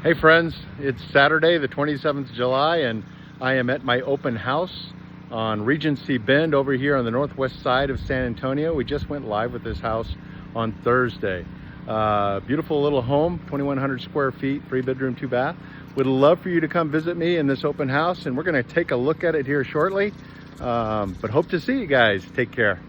Hey friends, it's Saturday the 27th of July and I am at my open house on Regency Bend over here on the northwest side of San Antonio. We just went live with this house on Thursday. Beautiful little home, 2,100 square feet, 3-bedroom, 2-bath. Would love for you to come visit me in this open house, and we're going to take a look at it here shortly. But hope to see you guys. Take care.